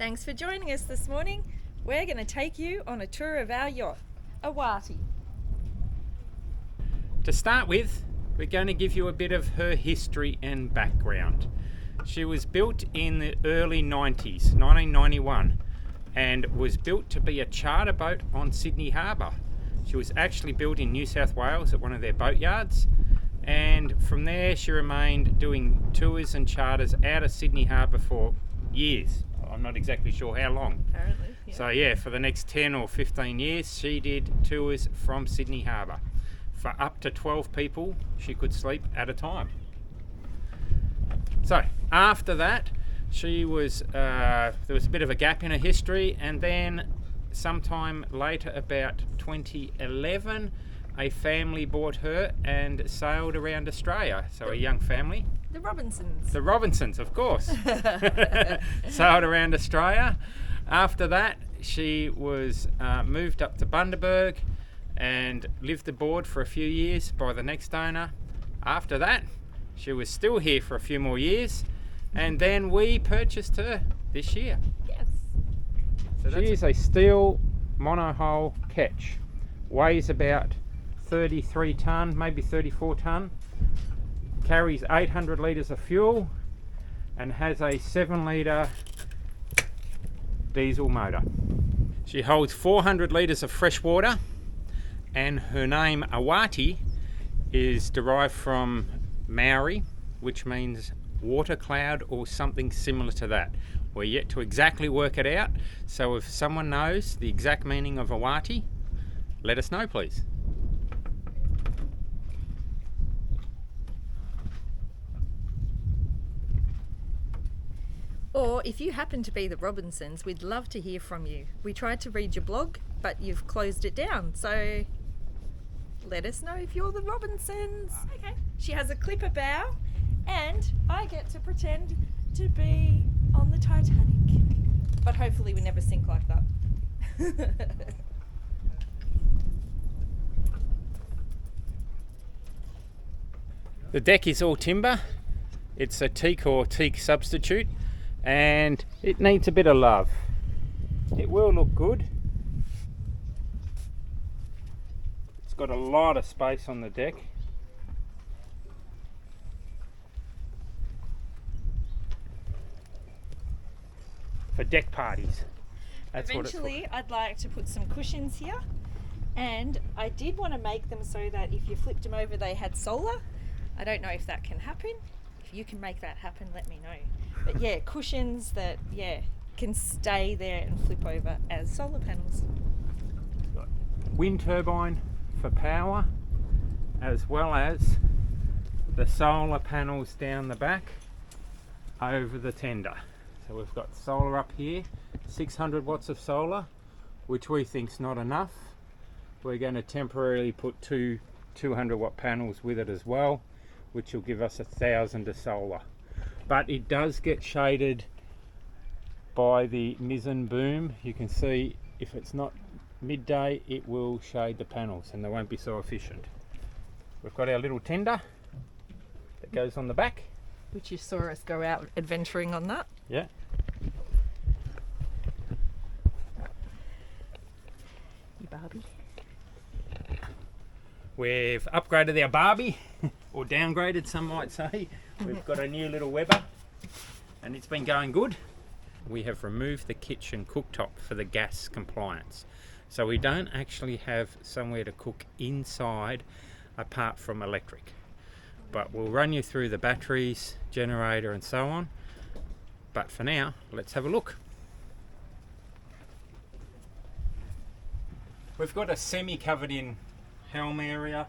Thanks for joining us this morning. We're going to take you on a tour of our yacht, Awaitea. To start with, we're going to give you a bit of her history and background. She was built in the early 90s, 1991, and was built to be a charter boat on Sydney Harbour. She was actually built in New South Wales at one of their boatyards, and from there she remained doing tours and charters out of Sydney Harbour for years. I'm not exactly sure how long. Apparently, yeah. So yeah, for the next 10 or 15 years she did tours from Sydney Harbour. For up to 12 people she could sleep at a time. So after that she was, there was a bit of a gap in her history, and then sometime later, about 2011, a family bought her and sailed around Australia. So a young family. The Robinsons. The Robinsons, of course. Sailed around Australia. After that, she was moved up to Bundaberg and lived aboard for a few years by the next owner. After that, she was still here for a few more years, and then we purchased her this year. Yes. So she is a steel monohull Ketch. Weighs about 33 tonne, maybe 34 tonne. Carries 800 litres of fuel and has a 7 litre diesel motor. She holds 400 litres of fresh water, and her name Awaitea is derived from Maori, which means water cloud or something similar to that. We're yet to exactly work it out, so if someone knows the exact meaning of Awaitea, let us know please. Or if you happen to be the Robinsons, we'd love to hear from you. We tried to read your blog, but you've closed it down, so let us know if you're the Robinsons. Okay. She has a clipper bow, and I get to pretend to be on the Titanic. But hopefully we never sink like that. The deck is all timber. It's a teak or teak substitute, and it needs a bit of love. It will look good. It's got a lot of space on the deck. For deck parties. That's Eventually, what it's I'd like to put some cushions here, and I did want to make them so that if you flipped them over, they had solar. I don't know if that can happen. If you can make that happen, let me know. But yeah, cushions that can stay there and flip over as solar panels. for. Wind turbine for power, as well as the solar panels down the back over the tender. So we've got solar up here, 600 watts of solar, which we think's not enough. We're going to temporarily put two 200 watt panels with it as well, which will give us 1,000 of solar. But it does get shaded by the mizzen boom. You can see if it's not midday, it will shade the panels and they won't be so efficient. We've got our little tender that goes on the back. Which you saw us go out adventuring on that. Yeah. You Barbie. We've upgraded our Barbie, or downgraded some might say. We've got a new little Weber, and it's been going good. We have removed the kitchen cooktop for the gas compliance. So we don't actually have somewhere to cook inside apart from electric. But we'll run you through the batteries, generator and so on. But for now, let's have a look. We've got a semi-covered in helm area,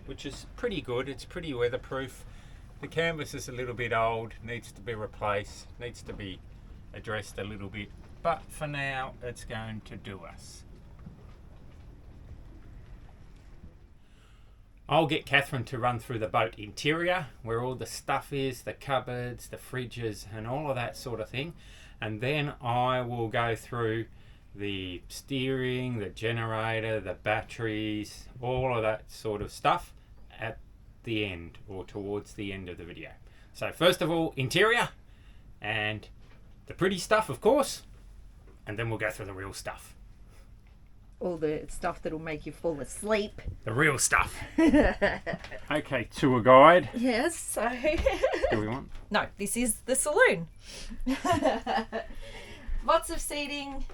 which is pretty good. It's pretty weatherproof. The canvas is a little bit old, needs to be replaced, needs to be addressed a little bit. But for now, it's going to do us. I'll get Catherine to run through the boat interior, where all the stuff is, the cupboards, the fridges and all of that sort of thing. And then I will go through the steering, the generator, the batteries, all of that sort of stuff at the end or towards the end of the video. So first of all, interior and the pretty stuff, of course, and then we'll go through the real stuff. All the stuff that'll make you fall asleep. The real stuff. Okay, tour guide. Yes, so... Do we want? No, this is the saloon. Lots of seating,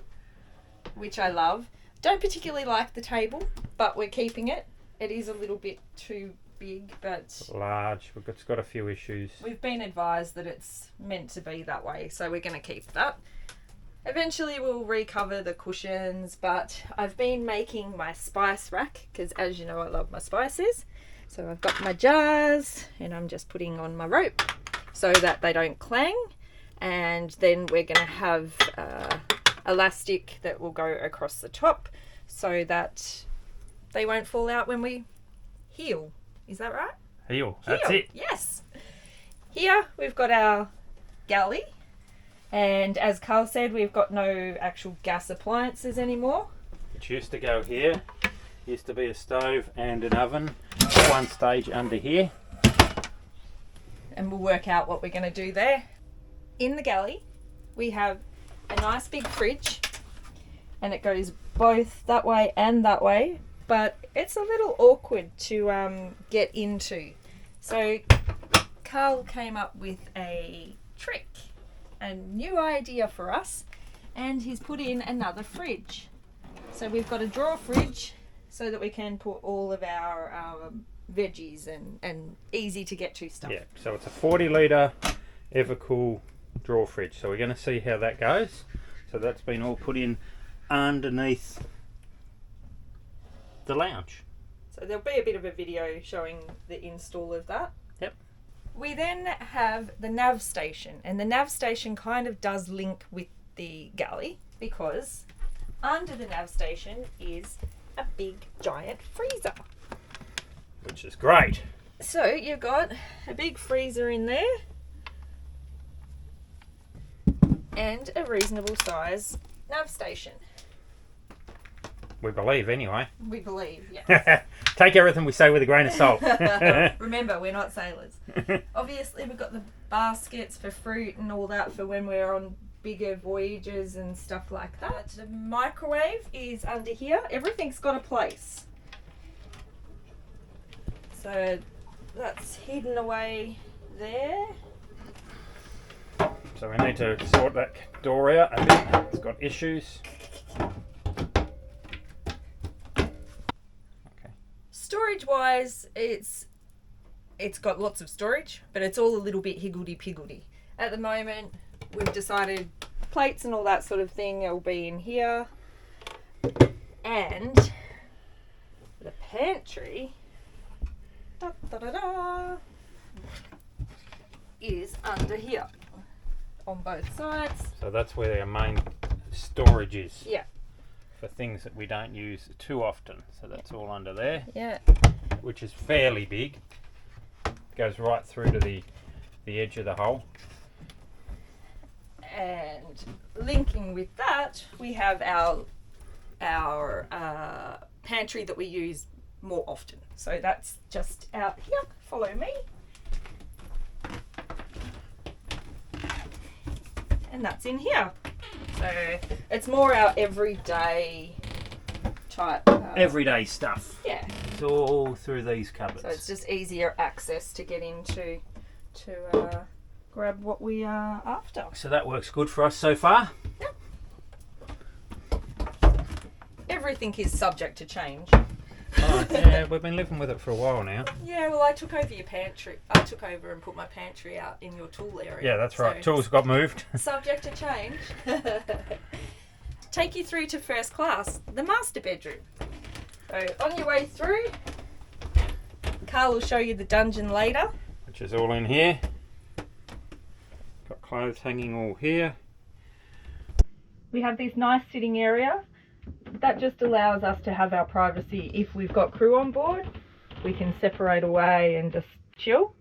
which I love. Don't particularly like the table, but we're keeping it. It is a little bit too big, but... Large. It's got a few issues. We've been advised that it's meant to be that way, so we're going to keep that. Eventually we'll recover the cushions, but I've been making my spice rack, because as you know I love my spices. So I've got my jars, and I'm just putting on my rope so that they don't clang. And then we're going to have elastic that will go across the top so that they won't fall out when we heel. Is that right? Heel. That's it. Yes. Here we've got our galley. And as Karl said, we've got no actual gas appliances anymore. It used to go here. Used to be a stove and an oven at one stage under here. And we'll work out what we're going to do there. In the galley, we have a nice big fridge. And it goes both that way and that way. But it's a little awkward to get into. So Karl came up with a trick. A new idea for us, and he's put in another fridge. So we've got a drawer fridge so that we can put all of our veggies and easy to get to stuff. Yeah, so it's a 40 litre Evercool drawer fridge. So we're going to see how that goes. So that's been all put in underneath the lounge. So there'll be a bit of a video showing the install of that. Yep. We then have the nav station, and the nav station kind of does link with the galley because under the nav station is a big giant freezer. Which is great. So you've got a big freezer in there and a reasonable size nav station. We believe anyway. We believe, yes. Take everything we say with a grain of salt. Remember, we're not sailors. Obviously, we've got the baskets for fruit and all that for when we're on bigger voyages and stuff like that. The microwave is under here. Everything's got a place. So that's hidden away there. So we need to sort that door out a bit. It's got issues. Storage wise, it's got lots of storage, but it's all a little bit higgledy-piggledy. At the moment, we've decided plates and all that sort of thing will be in here. And the pantry is under here on both sides. So that's where our main storage is. Yeah. For things that we don't use too often. So that's all under there. Yeah. Which is fairly big. Goes right through to the edge of the hole. And linking with that, we have our pantry that we use more often. So that's just out here. Follow me. And that's in here. So it's more our everyday type. Everyday stuff. Yeah. It's all through these cupboards. So it's just easier access to get into to grab what we are after. So that works good for us so far. Yep. Everything is subject to change. Oh, yeah, we've been living with it for a while now. Yeah, well, I took over your pantry. I took over and put my pantry out in your tool area. Yeah, that's right. So Tools got moved. subject to change. Take you through to first class, the master bedroom. So on your way through, Karl will show you the dungeon later. Which is all in here. Got clothes hanging all here. We have this nice sitting area. That just allows us to have our privacy. If we've got crew on board, we can separate away and just chill.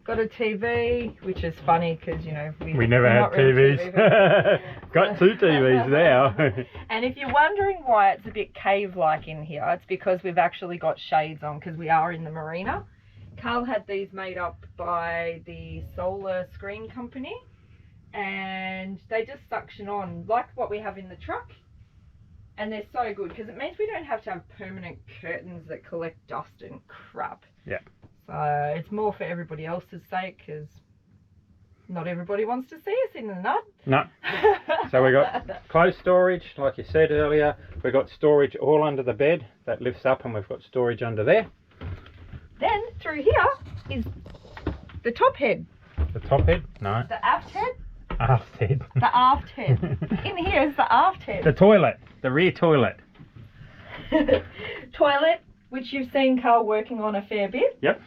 Got a TV, which is funny because, you know, we never had TVs. Got 2 TVs now. And if you're wondering why it's a bit cave-like in here, it's because we've actually got shades on because we are in the marina. Karl had these made up by the Solar Screen Company, and they just suction on like what we have in the truck, and they're so good because it means we don't have to have permanent curtains that collect dust and crap. Yeah. So it's more for everybody else's sake, because not everybody wants to see us in the nut. No. So we got closed storage, like you said earlier. We've got storage all under the bed that lifts up, and we've got storage under there. Then through here is the top head. The top head? No. The aft head? Aft head. The aft head. In here is the aft head. The toilet. The rear toilet. Toilet, which you've seen Karl working on a fair bit. Yep.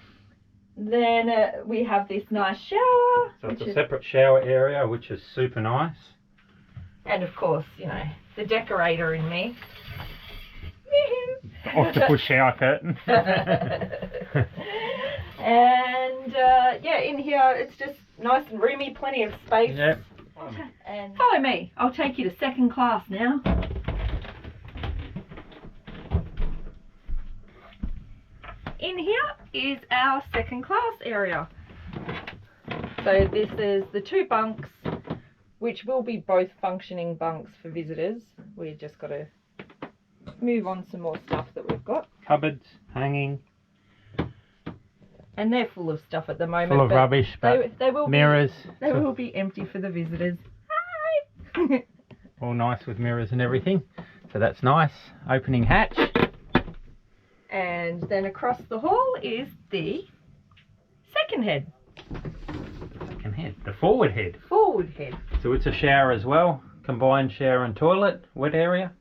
Then we have this nice shower. So it's a separate shower area, which is super nice. And of course, you know, the decorator in me. Octopus shower curtain. And yeah, in here it's just nice and roomy, plenty of space. Yep. And follow me. I'll take you to second class now. In here is our second class area. So this is the 2 bunks, which will be both functioning bunks for visitors. We've just got to move on some more stuff that we've got. Cupboards, hanging. And they're full of stuff at the moment. Full of rubbish, but they will mirrors. They will be empty for the visitors. Hi! All nice with mirrors and everything. So that's nice. Opening hatch. And then across the hall is the second head. Second head. The forward head. Forward head. So it's a shower as well. Combined shower and toilet. Wet area.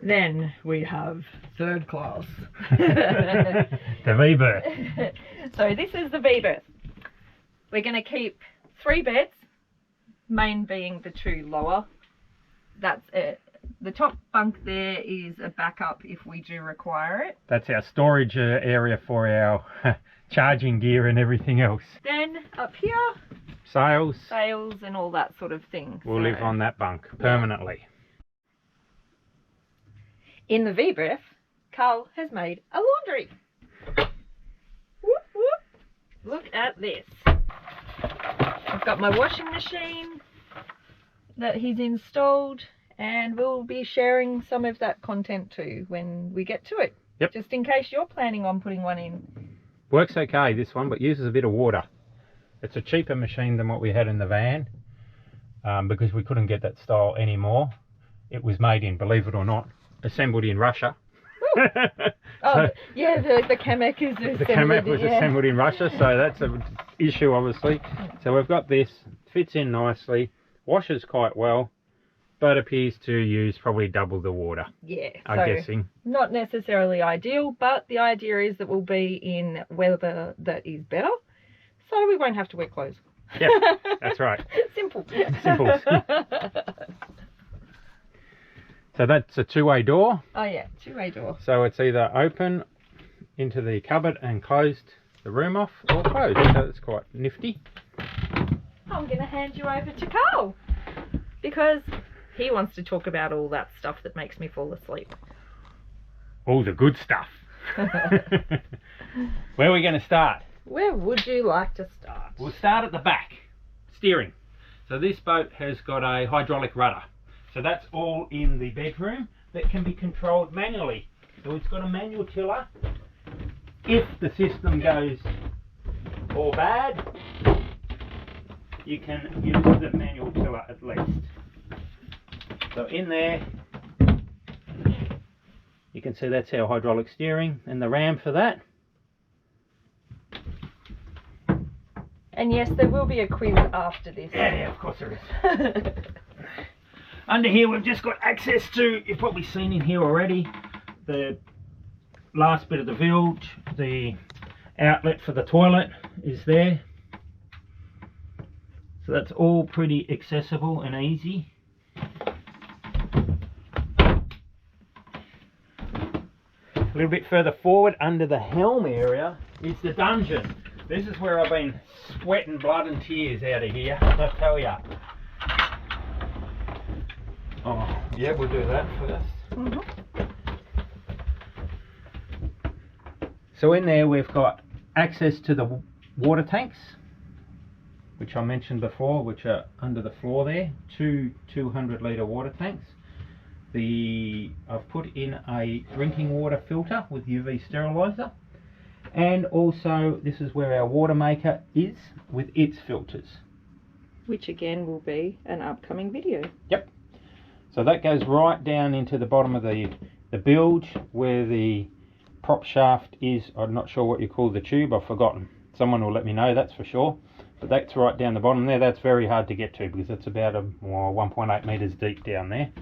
Then we have third class. The V-berth. So this is the V-berth. We're going to keep 3 beds, main being the 2 lower. That's it. The top bunk there is a backup if we do require it. That's our storage area for our charging gear and everything else. Then up here, Sails. sails and all that sort of thing. We'll live on that bunk permanently. In the V-berth, Karl has made a laundry. Whoop, whoop. Look at this. I've got my washing machine that he's installed, and we'll be sharing some of that content too when we get to it. Yep. Just in case you're planning on putting one in. Works okay, this one, but uses a bit of water. It's a cheaper machine than what we had in the van, because we couldn't get that style anymore. It was made in, believe it or not, assembled in Russia. Oh, yeah, the Kamek is assembled. The Kamek was assembled in Russia, so that's an issue, obviously. So we've got this, fits in nicely, washes quite well, but appears to use probably double the water. Yeah, I'm guessing. Not necessarily ideal, but the idea is that we'll be in weather that is better, so we won't have to wear clothes. Yeah, that's right. Simple. Simple. So that's a 2-way door. Oh yeah, 2-way door. So it's either open into the cupboard and closed the room off, or closed. So it's quite nifty. I'm going to hand you over to Karl, because he wants to talk about all that stuff that makes me fall asleep. All the good stuff. Where are we going to start? Where would you like to start? We'll start at the back. Steering. So this boat has got a hydraulic rudder. So that's all in the bedroom that can be controlled manually. So it's got a manual tiller. If the system goes all bad, you can use the manual tiller at least. So in there, you can see that's our hydraulic steering and the ram for that. And yes, there will be a quiz after this. Yeah, of course there is. Under here we've just got access to, you've probably seen in here already, the last bit of the bilge, the outlet for the toilet is there. So that's all pretty accessible and easy. A little bit further forward under the helm area is the dungeon. This is where I've been sweating blood and tears out of here, I tell ya. Oh, Yeah, we'll do that first. So in there we've got access to the water tanks, which I mentioned before, which are under the floor there. Two 200-litre water tanks. I've put in a drinking water filter with UV steriliser, and also this is where our water maker is with its filters, which again will be an upcoming video. Yep. So that goes right down into the bottom of the bilge where the prop shaft is. I'm not sure what you call the tube, I've forgotten. Someone will let me know, that's for sure. But that's right down the bottom there. That's very hard to get to because it's about 1.8 metres deep down there.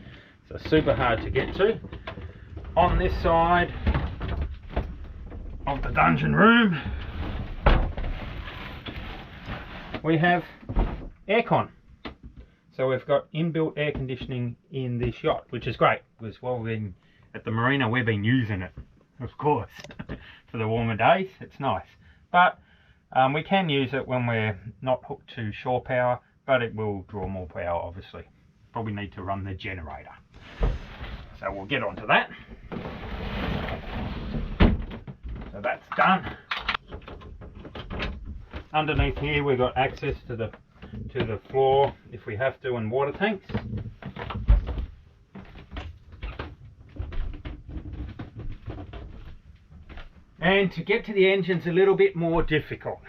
So super hard to get to. On this side of the dungeon room, we have aircon. So we've got inbuilt air conditioning in this yacht, which is great because while we've been at the marina, we've been using it, of course, for the warmer days. It's nice. But we can use it when we're not hooked to shore power, but it will draw more power, obviously. Probably need to run the generator. So we'll get onto that. So that's done. Underneath here we've got access to the floor if we have to, and water tanks. And to get to the engine's a little bit more difficult.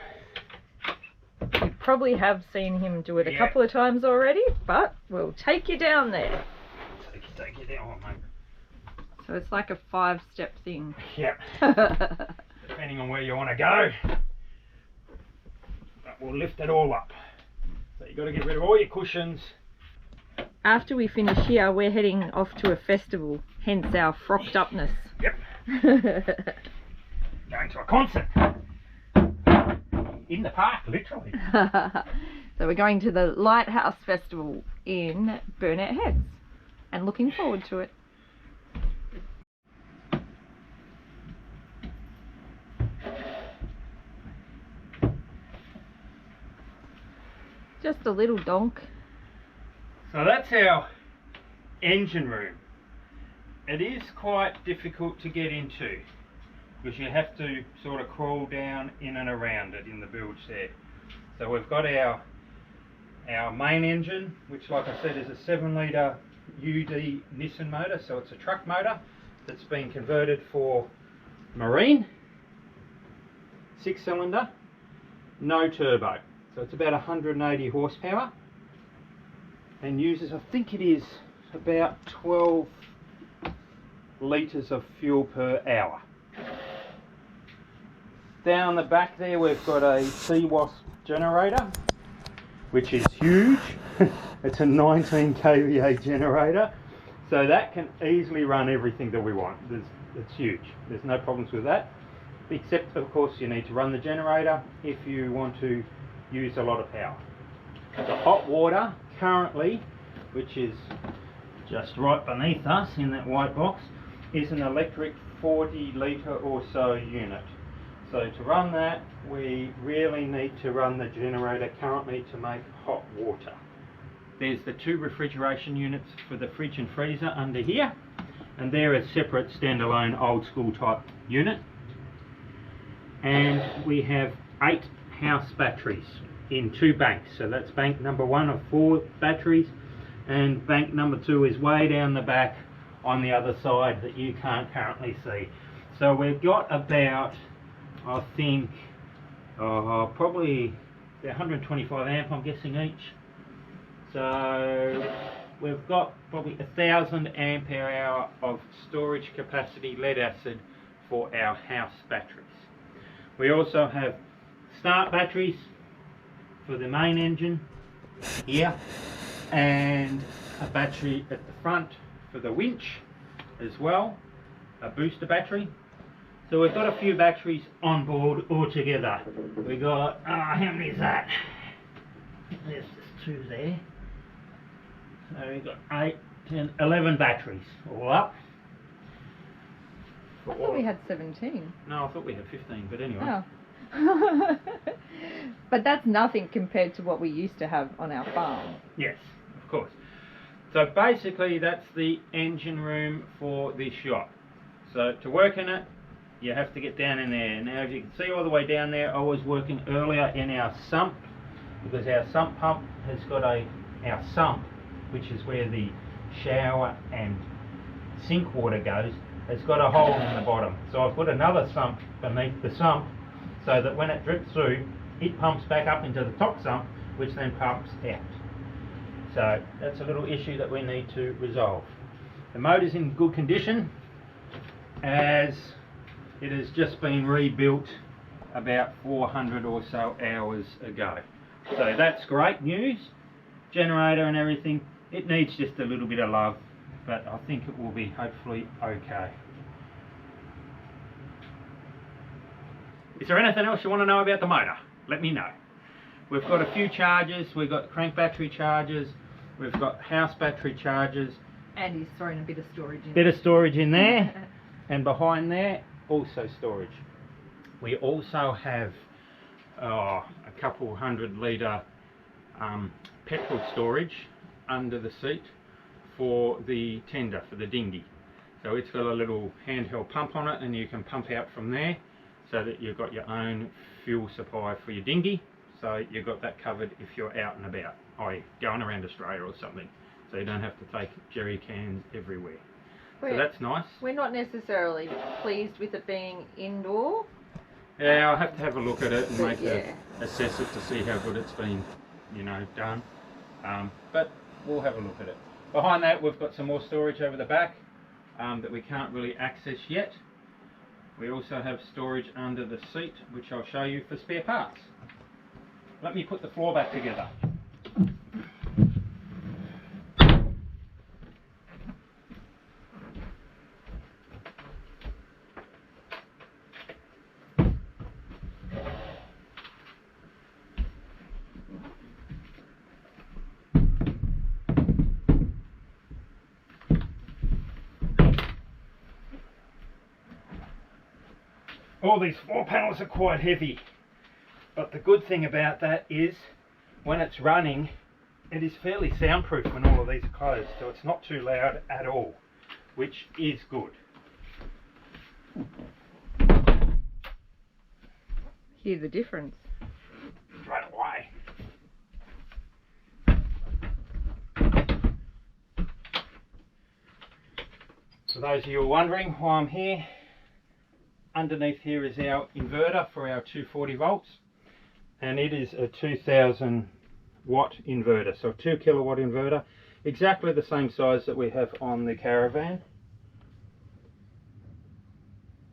You probably have seen him do it a couple of times already, but we'll take you down there. Take you down, mate. So it's like a 5-step thing. Yep. Depending on where you want to go. But we'll lift it all up. So you've got to get rid of all your cushions. After we finish here, we're heading off to a festival, hence our frocked upness. Yep. Going to a concert. In the park, literally. So we're going to the Lighthouse Festival in Burnett Heads and looking forward to it. Just a little donk. So that's our engine room. It is quite difficult to get into because you have to sort of crawl down in and around it in the bilge there. So we've got our main engine, which like I said is a 7-litre UD Nissan motor, so it's a truck motor that's been converted for marine, 6-cylinder, no turbo. So it's about 180 horsepower and uses, I think it is about 12 litres of fuel per hour. Down the back there we've got a CWASP generator, which is huge. It's a 19 kVA generator, so that can easily run everything that we want. It's huge. There's no problems with that, except of course you need to run the generator if you want to use a lot of power. The hot water currently, which is just right beneath us in that white box, is an electric 40-litre or so unit. So to run that, we really need to run the generator currently to make hot water. There's the 2 refrigeration units for the fridge and freezer under here, and they're a separate standalone old school type unit. And we have 8 house batteries in 2 banks. So that's bank number 1 of 4 batteries, and bank number 2 is way down the back on the other side that you can't currently see. So we've got about, I think, probably 125 amp, I'm guessing, each. So we've got probably 1,000 ampere hour of storage capacity lead acid for our house batteries. We also have start batteries for the main engine here, and a battery at the front for the winch as well, a booster battery. So we've got a few batteries on board altogether. We got, how many is that? There's just 2 there. So we've got 8, 10, 11 batteries all up. I thought we had 17. No, I thought we had 15, but anyway. Oh. But that's nothing compared to what we used to have on our farm. Yes, of course. So basically that's the engine room for this yacht. So to work in it, you have to get down in there. Now as you can see all the way down there, I was working earlier in our sump, because our sump pump has got our sump, which is where the shower and sink water goes, has got a hole in the bottom. So I've put another sump beneath the sump so that when it drips through, it pumps back up into the top sump, which then pumps out. So that's a little issue that we need to resolve. The motor's in good condition, as it has just been rebuilt about 400 or so hours ago. So that's great news. Generator and everything, it needs just a little bit of love, but I think it will be hopefully okay. Is there anything else you want to know about the motor? Let me know. We've got a few chargers. We've got crank battery chargers, we've got house battery chargers. And he's thrown a bit of storage in. Bit of storage in there. And behind there, also storage. We also have a couple 100-litre petrol storage under the seat for the tender, for the dinghy. So it's got a little handheld pump on it, and you can pump out from there, so that you've got your own fuel supply for your dinghy. So you've got that covered if you're out and about, i.e. going around Australia or something. So you don't have to take jerry cans everywhere. So that's nice. We're not necessarily pleased with it being indoor. Yeah, I'll have to have a look at it and assess it to see how good it's been, you know, done. But we'll have a look at it. Behind that, we've got some more storage over the back that we can't really access yet. We also have storage under the seat, which I'll show you for spare parts. Let me put the floor back together. All these floor panels are quite heavy, but the good thing about that is when it's running, it is fairly soundproof when all of these are closed, so it's not too loud at all, which is good. Hear the difference. Right away. For those of you who are wondering why I'm here, underneath here is our inverter for our 240 volts, and it is a 2000 watt inverter, so a 2 kilowatt inverter, exactly the same size that we have on the Caravan.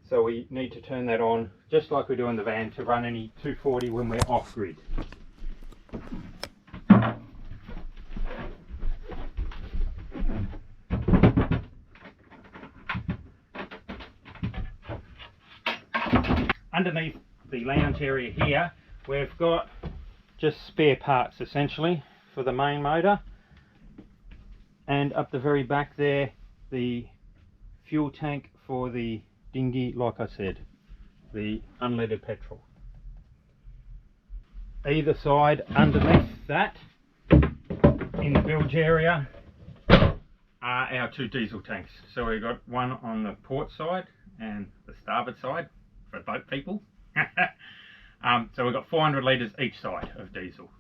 So we need to turn that on just like we do in the van to run any 240 when we're off grid. Underneath the lounge area here, we've got just spare parts essentially for the main motor, and up the very back there, the fuel tank for the dinghy, like I said, the unleaded petrol. Either side, underneath that, in the bilge area, are our two diesel tanks. So we've got one on the port side and the starboard side for boat people. So we've got 400 litres each side of diesel,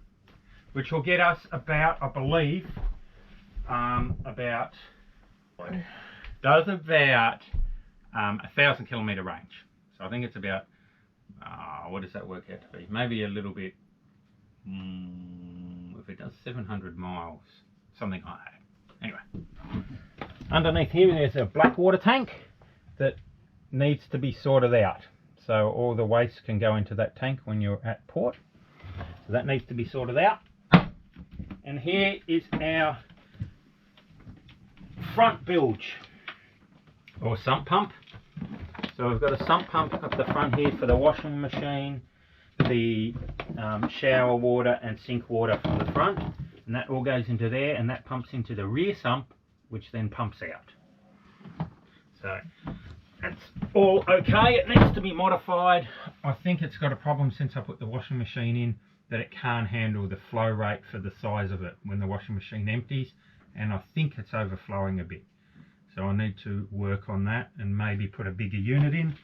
which will get us about, I believe, about 1,000 kilometre range. So I think it's about, what does that work out to be? Maybe a little bit, if it does 700 miles, something like that. Anyway, underneath here there's a black water tank that needs to be sorted out. So all the waste can go into that tank when you're at port. So that needs to be sorted out. And here is our front bilge, or sump pump. So we've got a sump pump up the front here for the washing machine, the shower water and sink water from the front. And that all goes into there, and that pumps into the rear sump, which then pumps out. So that's all okay. It needs to be modified. I think it's got a problem since I put the washing machine in, that it can't handle the flow rate for the size of it when the washing machine empties, and I think it's overflowing a bit. So I need to work on that and maybe put a bigger unit in.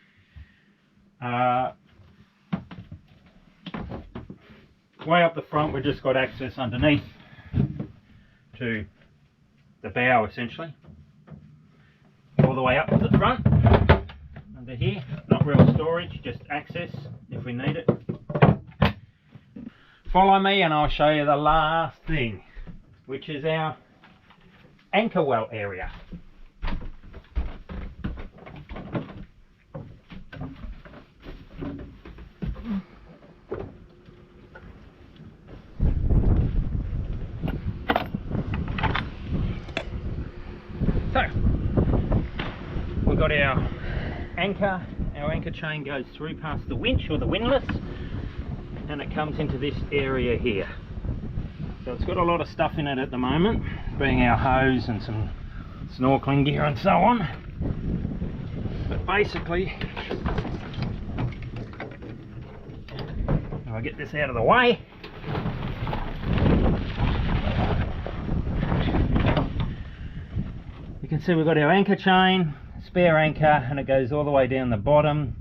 Way up the front, we've just got access underneath to the bow essentially. All the way up to the front, under here, not real storage, just access if we need it. Follow me and I'll show you the last thing, which is our anchor well area. So, we've got our anchor chain goes through past the winch or the windlass, and it comes into this area here. So it's got a lot of stuff in it at the moment, being our hose and some snorkeling gear and so on. But basically, if I get this out of the way, you can see we've got our anchor chain, spare anchor, and it goes all the way down the bottom,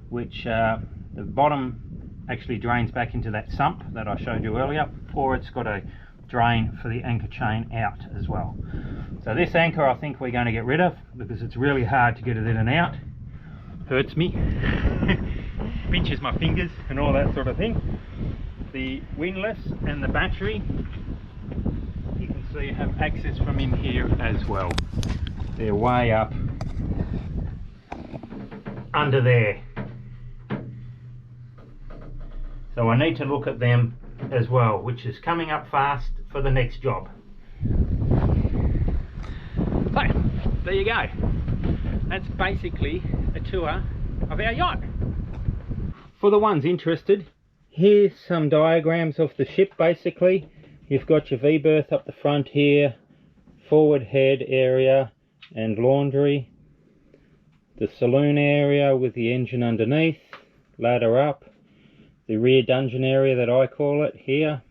which the bottom actually drains back into that sump that I showed you earlier, or it's got a drain for the anchor chain out as well. So this anchor I think we're going to get rid of because it's really hard to get it in and out. Hurts me, pinches my fingers and all that sort of thing. The windlass and the battery, you can see, have access from in here as well. They're way up under there. So I need to look at them as well, which is coming up fast for the next job. So, there you go. That's basically a tour of our yacht. For the ones interested, here's some diagrams of the ship basically. You've got your V-berth up the front here, forward head area and laundry, the saloon area with the engine underneath, ladder up, the rear dungeon area that I call it here,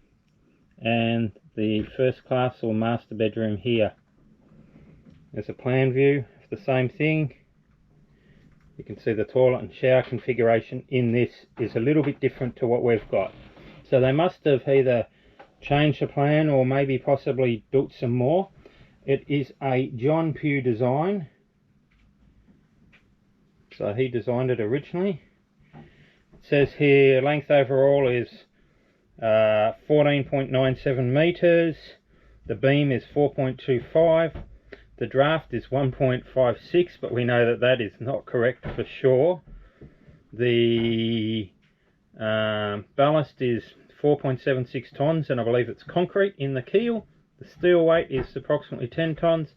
and the first class or master bedroom here. There's a plan view of the same thing. You can see the toilet and shower configuration in this is a little bit different to what we've got. So they must have either changed the plan or maybe possibly built some more. It is a John Pugh design. So he designed it originally. It says here length overall is 14.97 meters. The beam is 4.25. The draft is 1.56, but we know that that is not correct for sure. The ballast is 4.76 tons, and I believe it's concrete in the keel. The steel weight is approximately 10 tons,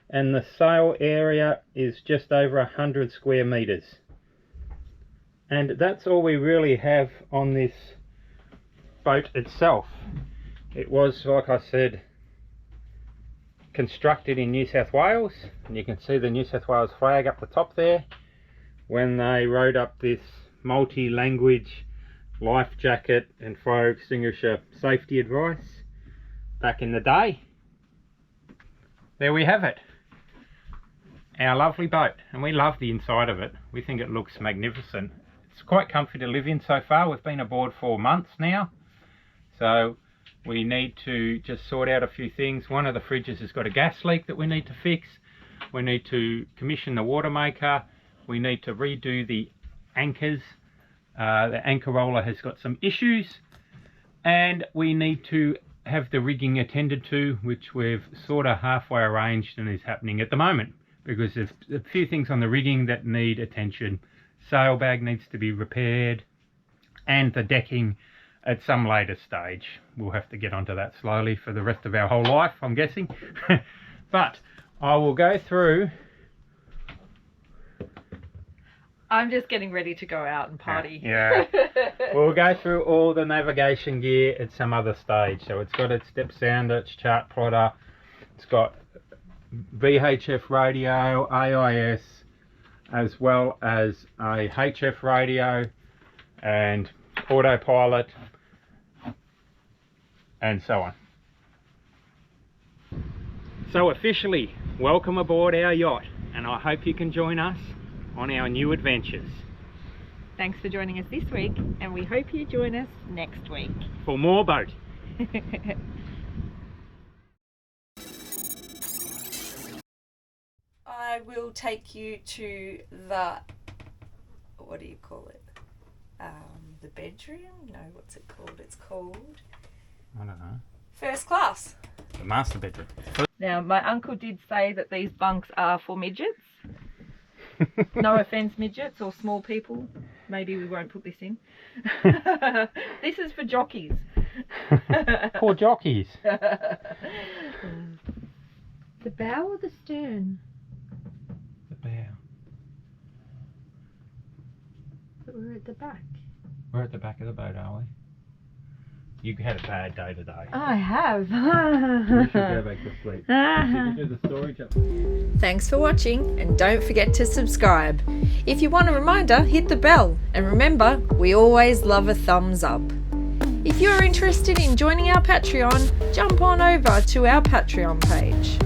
and the sail area is just over 100 square meters. And that's all we really have on this boat itself. It was, like I said, constructed in New South Wales, and you can see the New South Wales flag up the top there when they wrote up this multi-language life jacket and fire extinguisher safety advice back in the day. There we have it, our lovely boat, and we love the inside of it. We think it looks magnificent. It's quite comfy to live in so far. We've been aboard for months now, so we need to just sort out a few things. One of the fridges has got a gas leak that we need to fix. We need to commission the water maker. We need to redo the anchors. The anchor roller has got some issues, and we need to have the rigging attended to, which we've sort of halfway arranged and is happening at the moment, because there's a few things on the rigging that need attention. Sailbag needs to be repaired, and the decking at some later stage. We'll have to get onto that slowly for the rest of our whole life, I'm guessing. But I will go through. I'm just getting ready to go out and party. Yeah. We'll go through all the navigation gear at some other stage. So it's got its step sounder, its chart plotter, it's got VHF radio, AIS, as well as a HF radio and autopilot and so on. So officially, welcome aboard our yacht, and I hope you can join us on our new adventures. Thanks for joining us this week, and we hope you join us next week. For more boat. I will take you to the, what do you call it? The bedroom? No, what's it called? It's called I don't know. first class. The master bedroom. Now, my uncle did say that these bunks are for midgets. No offence, midgets or small people. Maybe we won't put this in. This is for jockeys. Poor jockeys. The bow or the stern? The bow. But we're at the back. We're at the back of the boat, are we? You had a bad day today. I have. You should go back to sleep. Did you do the storage up? Thanks for watching, and don't forget to subscribe. If you want a reminder, hit the bell. And remember, we always love a thumbs up. If you're interested in joining our Patreon, jump on over to our Patreon page.